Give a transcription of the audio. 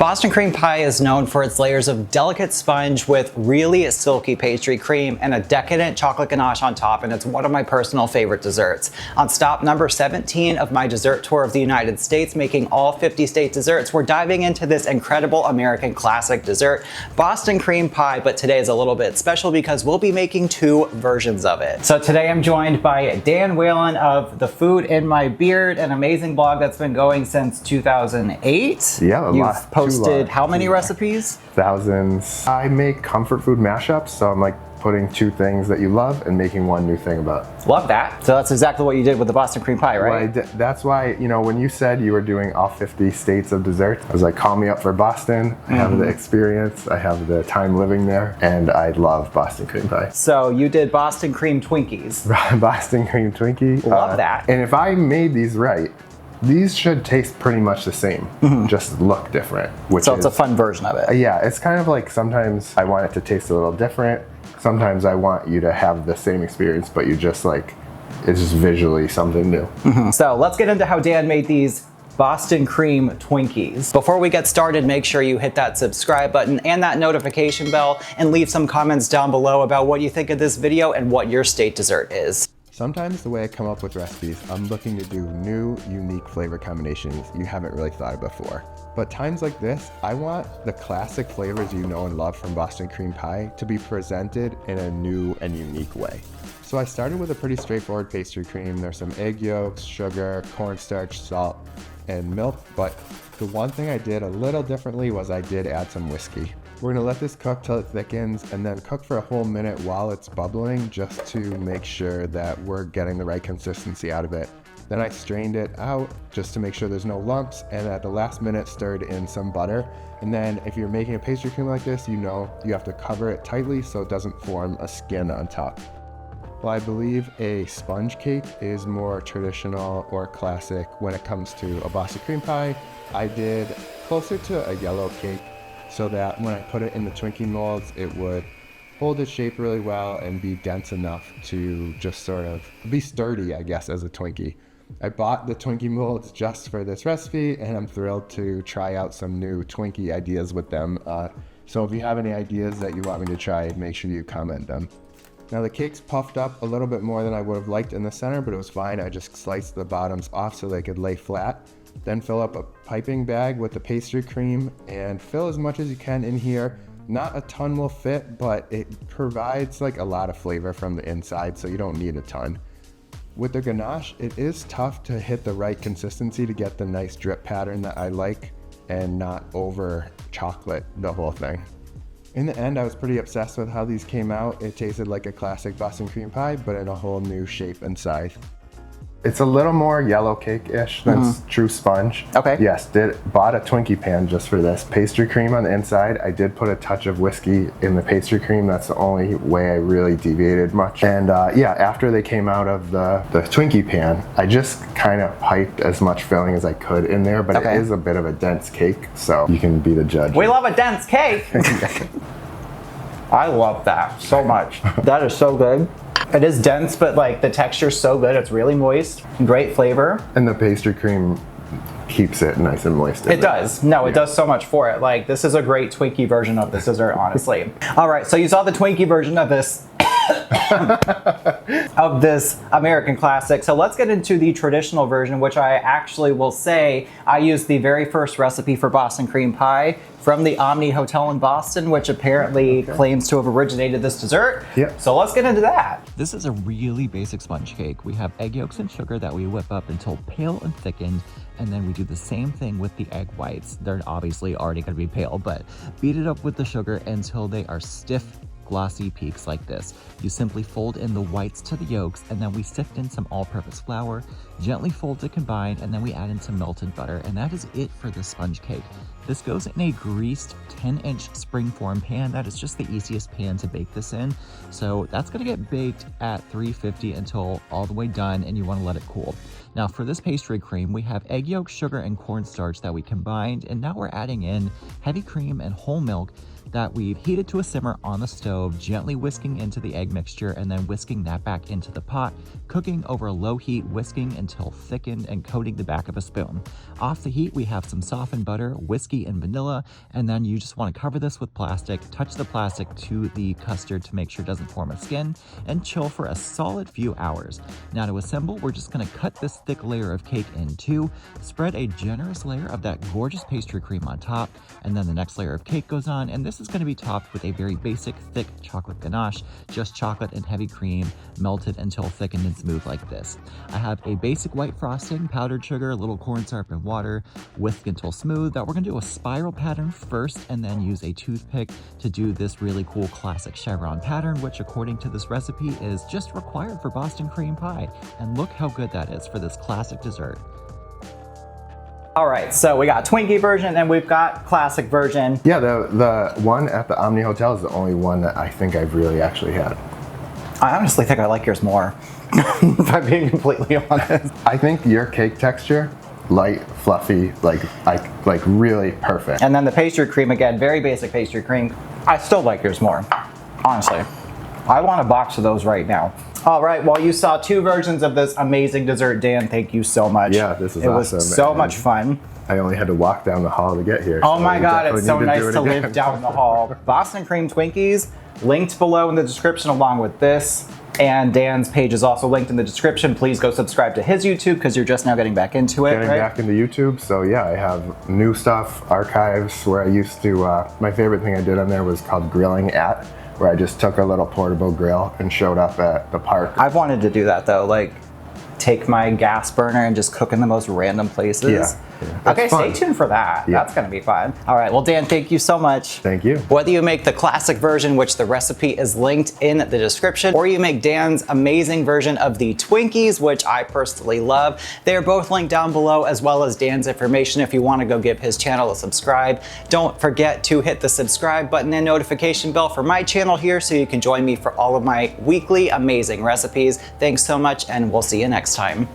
Boston cream pie is known for its layers of delicate sponge with really silky pastry cream and a decadent chocolate ganache on top, and it's one of my personal favorite desserts. On stop number 17 of my dessert tour of the United States, making all 50 state desserts, we're diving into this incredible American classic dessert, Boston cream pie, but today is a little bit special because we'll be making two versions of it. So today I'm joined by Dan Whalen of The Food in My Beard, an amazing blog that's been going since 2008. Yeah, You've posted how many recipes? Thousands. I make comfort food mashups, so I'm like putting two things that you love and making one new thing about it. Love that. So that's exactly what you did with the Boston cream pie, right? Well, that's why, you know, when you said you were doing all 50 states of dessert, I was like, call me up for Boston. I have the experience, I have the time living there, and I love Boston cream pie. So you did Boston cream Twinkies. Boston cream Twinkie. Love that. And if I made these right, these should taste pretty much the same, just look different. So it's a fun version of it. Yeah, it's kind of like sometimes I want it to taste a little different. Sometimes I want you to have the same experience, but you just like, it's just visually something new. So let's get into how Dan made these Boston cream Twinkies. Before we get started, make sure you hit that subscribe button and that notification bell and leave some comments down below about what you think of this video and what your state dessert is. Sometimes the way I come up with recipes, I'm looking to do new, unique flavor combinations you haven't really thought of before. But times like this, I want the classic flavors you know and love from Boston cream pie to be presented in a new and unique way. So I started with a pretty straightforward pastry cream. There's some egg yolks, sugar, cornstarch, salt, and milk. But the one thing I did a little differently was I did add some whiskey. We're gonna let this cook till it thickens and then cook for a whole minute while it's bubbling, just to make sure that we're getting the right consistency out of it. Then I strained it out just to make sure there's no lumps, and at the last minute stirred in some butter. And then if you're making a pastry cream like this, you know you have to cover it tightly so it doesn't form a skin on top. Well, I believe a sponge cake is more traditional or classic when it comes to a Boston cream pie. I did closer to a yellow cake, so that when I put it in the Twinkie molds, it would hold its shape really well and be dense enough to just sort of be sturdy, I guess, as a Twinkie. I bought the Twinkie molds just for this recipe, and I'm thrilled to try out some new Twinkie ideas with them. So if you have any ideas that you want me to try, make sure you comment them. Now the cake's puffed up a little bit more than I would have liked in the center, but it was fine. I just sliced the bottoms off so they could lay flat. Then fill up a piping bag with the pastry cream and fill as much as you can in here. Not a ton will fit, but it provides like a lot of flavor from the inside, so you don't need a ton. With the ganache, it is tough to hit the right consistency to get the nice drip pattern that I like and not over chocolate the whole thing. In the end, I was pretty obsessed with how these came out. It tasted like a classic Boston cream pie, but in a whole new shape and size. It's a little more yellow cake-ish than true sponge. Okay. Yes, bought a Twinkie pan just for this. Pastry cream on the inside. I did put a touch of whiskey in the pastry cream. That's the only way I really deviated much. And yeah, after they came out of the Twinkie pan, I just kind of piped as much filling as I could in there, but it is a bit of a dense cake, so you can be the judge. We love a dense cake. I love that so much. That is so good. It is dense, but like the texture's so good. It's really moist, great flavor. And the pastry cream keeps it nice and moist. It does. No, it does so much for it. Like, this is a great Twinkie version of this dessert, honestly. All right, so you saw the Twinkie version of this of this American classic. So let's get into the traditional version, which I actually will say I used the very first recipe for Boston cream pie from the Omni Hotel in Boston, which apparently claims to have originated this dessert. Yep. So let's get into that. This is a really basic sponge cake. We have egg yolks and sugar that we whip up until pale and thickened, and then we do the same thing with the egg whites. They're obviously already gonna be pale, but beat it up with the sugar until they are stiff, glossy peaks like this. You simply fold in the whites to the yolks, and then we sift in some all-purpose flour, gently fold to combine, and then we add in some melted butter, and that is it for the sponge cake. This goes in a greased 10-inch springform pan. That is just the easiest pan to bake this in. So that's gonna get baked at 350 until all the way done, and you wanna let it cool. Now for this pastry cream, we have egg yolk, sugar, and cornstarch that we combined, and now we're adding in heavy cream and whole milk that we've heated to a simmer on the stove, gently whisking into the egg mixture and then whisking that back into the pot, cooking over low heat, whisking until thickened and coating the back of a spoon. Off the heat, we have some softened butter, whiskey, coffee and vanilla, and then you just want to cover this with plastic, touch the plastic to the custard to make sure it doesn't form a skin, and chill for a solid few hours. Now to assemble, we're just going to cut this thick layer of cake in two, spread a generous layer of that gorgeous pastry cream on top, and then the next layer of cake goes on, and this is going to be topped with a very basic thick chocolate ganache, just chocolate and heavy cream melted until thickened and smooth like this. I have a basic white frosting, powdered sugar, a little cornstarch and water, whisk until smooth. That we're going to do a spiral pattern first and then use a toothpick to do this really cool classic chevron pattern, which according to this recipe is just required for Boston cream pie. And look how good that is for this classic dessert. All right, so we got Twinkie version and we've got classic version. Yeah, the one at the Omni Hotel is the only one that I think I've really actually had. I honestly think I like yours more, if I'm being completely honest. I think your cake texture, light, fluffy, like really perfect. And then the pastry cream, again, very basic pastry cream. I still like yours more, honestly. I want a box of those right now. All right, well, you saw two versions of this amazing dessert, Dan. Thank you so much. Yeah, this is awesome. It was so much fun. I only had to walk down the hall to get here. Oh so my God, it's so nice to again. live down the hall. Boston Cream Twinkies, linked below in the description along with this. And Dan's page is also linked in the description. Please go subscribe to his YouTube because you're just now getting back into it, Getting back into YouTube, so yeah, I have new stuff, archives where I used to, my favorite thing I did on there was called Grilling At, where I just took a little portable grill and showed up at the park. I've wanted to do that though, like take my gas burner and just cook in the most random places. Yeah. Okay, fun. stay tuned for that. Yeah. That's gonna be fun. All right, well Dan, thank you so much. Thank you. Whether you make the classic version, which the recipe is linked in the description, or you make Dan's amazing version of the Twinkies, which I personally love, they are both linked down below, as well as Dan's information if you want to go give his channel a subscribe. Don't forget to hit the subscribe button and notification bell for my channel here so you can join me for all of my weekly amazing recipes. Thanks so much, and we'll see you next time.